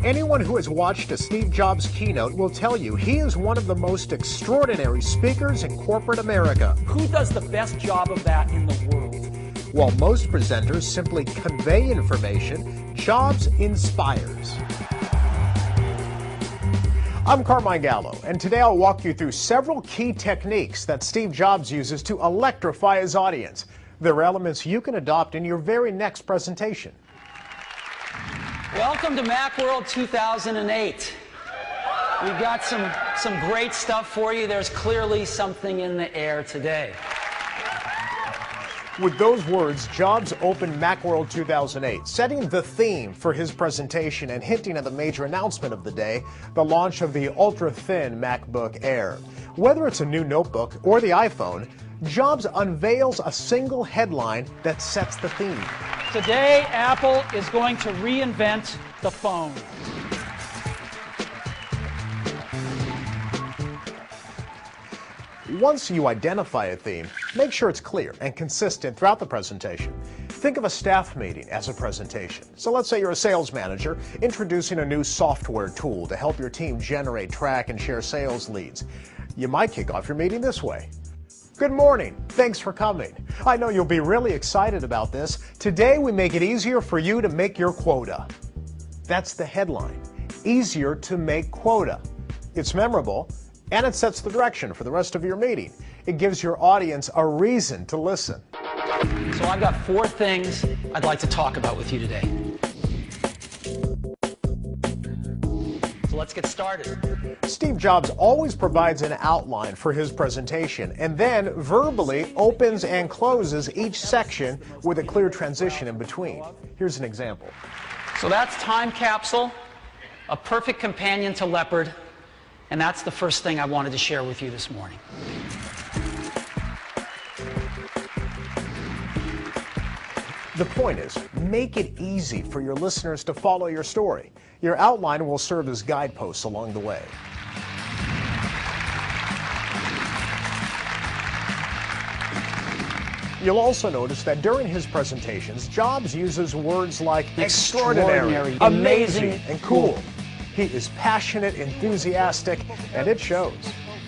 Anyone who has watched a Steve Jobs keynote will tell you he is one of the most extraordinary speakers in corporate America. Who does the best job of that in the world? While most presenters simply convey information, Jobs inspires. I'm Carmine Gallo, and today I'll walk you through several key techniques that Steve Jobs uses to electrify his audience. They're elements you can adopt in your very next presentation. Welcome to Macworld 2008. We've got some great stuff for you. There's clearly something in the air today. With those words, Jobs opened Macworld 2008, setting the theme for his presentation and hinting at the major announcement of the day, the launch of the ultra-thin MacBook Air. Whether it's a new notebook or the iPhone, Jobs unveils a single headline that sets the theme. Today, Apple is going to reinvent the phone. Once you identify a theme, make sure it's clear and consistent throughout the presentation. Think of a staff meeting as a presentation. So let's say you're a sales manager introducing a new software tool to help your team generate, track, and share sales leads. You might kick off your meeting this way. Good morning. Thanks for coming. I know you'll be really excited about this. Today we make it easier for you to make your quota. That's the headline. Easier to make quota. It's memorable, and it sets the direction for the rest of your meeting. It gives your audience a reason to listen. So I've got 4 things I'd like to talk about with you today. So let's get started. Steve Jobs always provides an outline for his presentation and then verbally opens and closes each section with a clear transition in between. Here's an example. So that's Time Capsule, a perfect companion to Leopard, and that's the first thing I wanted to share with you this morning. The point is, make it easy for your listeners to follow your story. Your outline will serve as guideposts along the way. You'll also notice that during his presentations, Jobs uses words like extraordinary, amazing, and cool. He is passionate, enthusiastic, and it shows.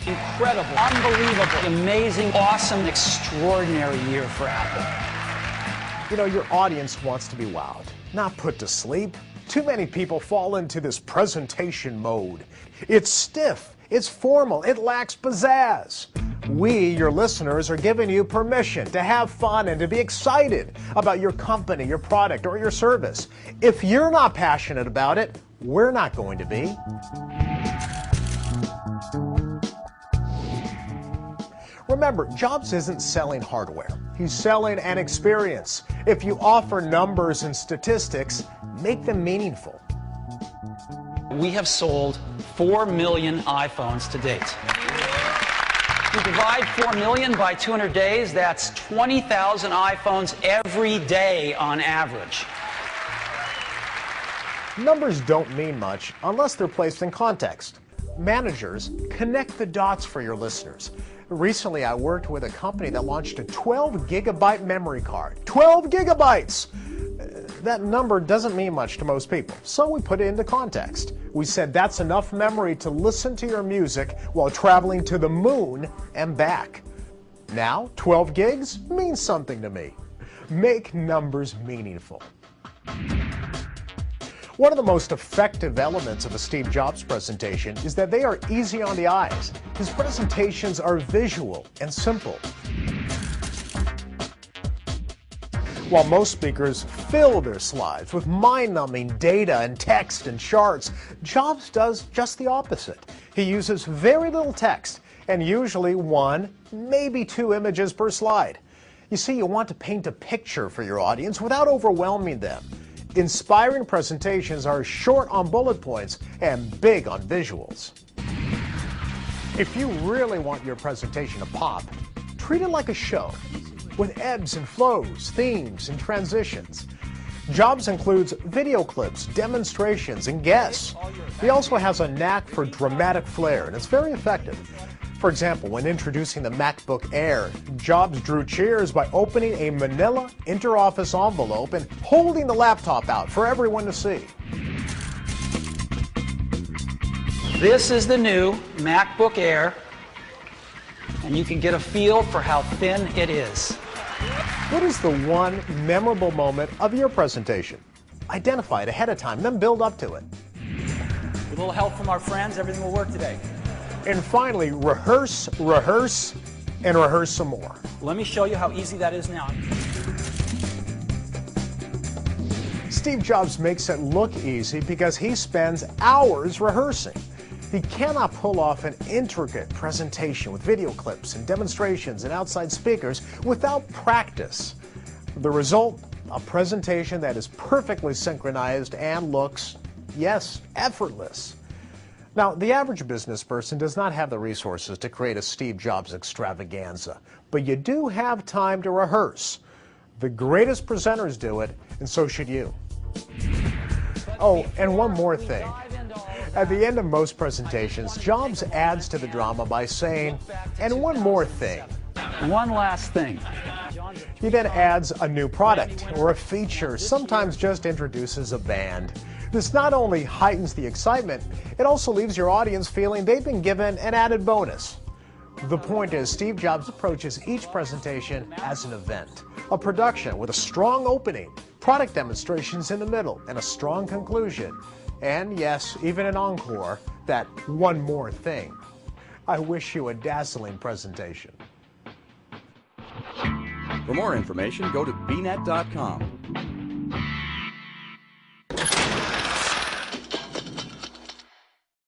Incredible, unbelievable, amazing, awesome, extraordinary year for Apple. You know, your audience wants to be wowed, not put to sleep. Too many people fall into this presentation mode. It's stiff, it's formal, it lacks pizzazz. We, your listeners, are giving you permission to have fun and to be excited about your company, your product, or your service. If you're not passionate about it, we're not going to be. Remember, Jobs isn't selling hardware. He's selling an experience. If you offer numbers and statistics, make them meaningful. We have sold 4 million iPhones to date. If you divide 4 million by 200 days, that's 20,000 iPhones every day on average. Numbers don't mean much unless they're placed in context. Managers, connect the dots for your listeners. Recently, I worked with a company that launched a 12-gigabyte memory card. 12 gigabytes! That number doesn't mean much to most people, so we put it into context. We said that's enough memory to listen to your music while traveling to the moon and back. Now, 12 gigs means something to me. Make numbers meaningful. One of the most effective elements of a Steve Jobs presentation is that they are easy on the eyes. His presentations are visual and simple. While most speakers fill their slides with mind-numbing data and text and charts, Jobs does just the opposite. He uses very little text and usually 1, maybe 2 images per slide. You see, you want to paint a picture for your audience without overwhelming them. Inspiring presentations are short on bullet points and big on visuals. If you really want your presentation to pop, treat it like a show, with ebbs and flows, themes, and transitions. Jobs includes video clips, demonstrations, and guests. He also has a knack for dramatic flair, and it's very effective. For example, when introducing the MacBook Air, Jobs drew cheers by opening a manila interoffice envelope and holding the laptop out for everyone to see. This is the new MacBook Air, and you can get a feel for how thin it is. What is the one memorable moment of your presentation? Identify it ahead of time, then build up to it. With a little help from our friends, everything will work today. And finally, rehearse, rehearse, and rehearse some more. Let me show you how easy that is now. Steve Jobs makes it look easy because he spends hours rehearsing. He cannot pull off an intricate presentation with video clips and demonstrations and outside speakers without practice. The result, a presentation that is perfectly synchronized and looks, yes, effortless. Now, the average business person does not have the resources to create a Steve Jobs extravaganza, but you do have time to rehearse. The greatest presenters do it, and so should you. Oh, and one more thing. At the end of most presentations, Jobs adds to the drama by saying, "And one more thing." One last thing. He then adds a new product or a feature, sometimes just introduces a band. This not only heightens the excitement, it also leaves your audience feeling they've been given an added bonus. The point is, Steve Jobs approaches each presentation as an event, a production with a strong opening, product demonstrations in the middle, and a strong conclusion. And yes, even an encore, that one more thing. I wish you a dazzling presentation. For more information, go to bnet.com.